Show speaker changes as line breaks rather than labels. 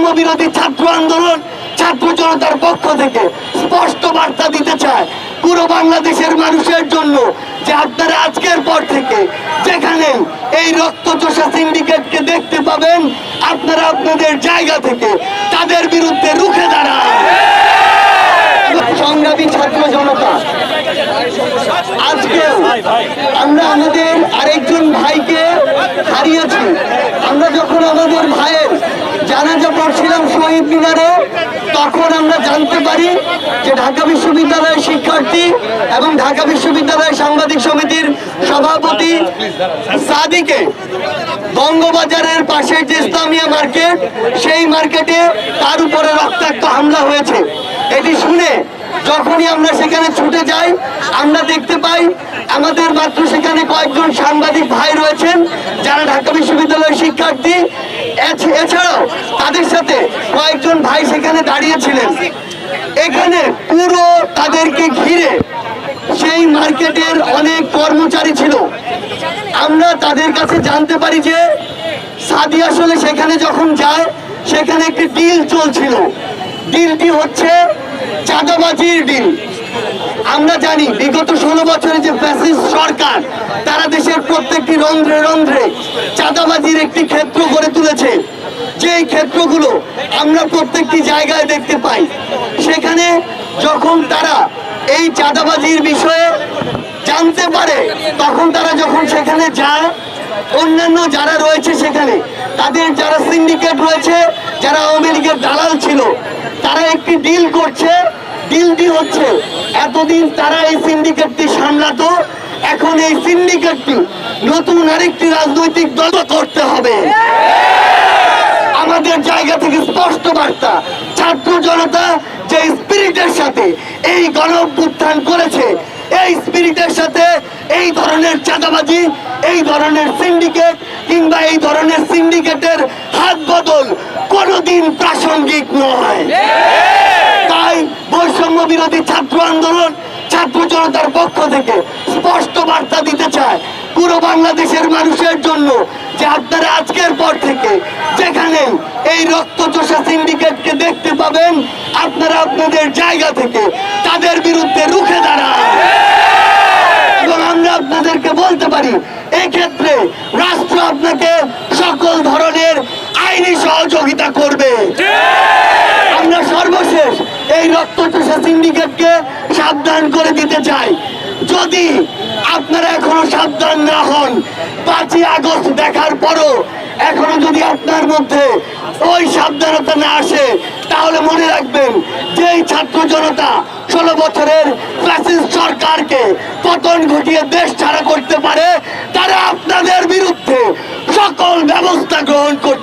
বৈষম্য বিরোধী ছাত্র আন্দোলন ছাত্র জনতার পক্ষ থেকে স্পষ্ট বার্তা দিতে চায় পুরো বাংলাদেশের মানুষের জন্য যে আপনারা আজকের পর থেকে যেখানে এই রক্তচোষা সিন্ডিকেটকে দেখতে পাবেন, আপনারা আপনাদের জায়গা থেকে তাদের বিরুদ্ধে রুখে দাঁড়ান। সংগ্রামী ছাত্র জনতা, আজকে আমরা আমাদের আরেকজন ভাইকে হারিয়েছি। আমরা যখন আমাদের ভাইয়ের জানাজা পড়ছিলাম শহীদ মিনারে, তখন আমরা জানতে পারি যে ঢাকা বিশ্ববিদ্যালয়ের শিক্ষার্থী এবং ঢাকা বিশ্ববিদ্যালয়ের সাংবাদিক সমিতির সভাপতি সাদিকে বঙ্গবাজারের পাশে যে ইসলামিয়া মার্কেট, সেই মার্কেটে তার উপরে রক্তাক্ত হামলা হয়েছে। এটি শুনে যখনই আমরা সেখানে ছুটে যাই, আমরা দেখতে পাই আমাদের মাত্র সেখানে কয়েকজন সাংবাদিক ভাই রয়েছেন যারা ঢাকা বিশ্ববিদ্যালয়ের শিক্ষার্থী। এছাড়াও তাদের সাথে কয়েকজন ভাই সেখানে দাঁড়িয়েছিলেন। এখানে পুরো তাদেরকে ঘিরে সেই মার্কেটের অনেক কর্মচারী ছিল। আমরা তাদের কাছে জানতে পারি যে সাদি আসলে সেখানে যখন যায়, সেখানে একটি ডিল চলছিল। ডিলটি হচ্ছে চাঁদাবাজির ডিল। আমরা জানি বিগত 16 বছরে যে ফ্যাসিস্ট সরকার, তারা দেশের প্রত্যেকটি রন্ধ্রে রন্ধ্রে চাঁদাবাজির একটি ক্ষেত্র গড়ে তুলেছে। যেই ক্ষেত্রগুলো আমরা প্রত্যেকটি জায়গায় দেখতে পাই, সেখানে যখন তারা এই চাঁদাবাজির বিষয়ে জানতে পারে, তখন তারা যখন সেখানে যায়, অন্যান্য যারা রয়েছে সেখানে তাদের যারা সিন্ডিকেট রয়েছে, যারা আওয়ামী লীগের দালাল ছিল, তারা একটি ডিল করছে। ডিলটি হচ্ছে এতদিন তারা এই সিন্ডিকেটটি সামলাতো, এখন এই সিন্ডিকেটটি নতুন আরেকটি রাজনৈতিক দল করতে হবে। আমাদের জায়গা থেকে স্পষ্ট বার্তা, ছাত্র জনতা যে স্পিরিটের সাথে এই গণ অভ্যুত্থান করেছে, এই স্পিরিটের সাথে এই ধরনের চাঁদাবাজি, এই ধরনের সিন্ডিকেট কিংবা এই ধরনের সিন্ডিকেটের হাত বদল কোনোদিন প্রাসঙ্গিক নয়। তাই বৈষম্য বিরোধী ছাত্র আন্দোলন ছাত্র জনতার পক্ষ থেকে স্পষ্ট বার্তা দিতে চায় পুরো বাংলাদেশের মানুষের জন্য যে আপনারা আজকের পর থেকে যেখানে এই রক্তচোষা সিন্ডিকেটকে দেখতে পাবেন, আপনারা আপনাদের জায়গা থেকে তাদের বিরুদ্ধে রুখে দাঁড়ান। এবং আমরা আপনাদেরকে বলতে পারি, এক্ষেত্রে রাষ্ট্র আপনাকে সকল ধরনের আইনি সহযোগিতা করবে। আমরা সর্বশেষ এই রক্তচোষা সিন্ডিকেটকে সাবধান করে দিতে চাই, যদি আপনারা এখনো সাবধান না হন, 5ই আগস্ট দেখার পরও এখনো যদি আপনার মধ্যে ওই সাবধানতা না আসে, তাহলে মনে রাখবেন যে এই ছাত্র জনতা 16 বছরের ফ্যাসিস্ট সরকারকে পতন ঘটিয়ে দেশ ছাড়া করতে পারে, তারা আপনাদের বিরুদ্ধে সকল ব্যবস্থা গ্রহণ করবে।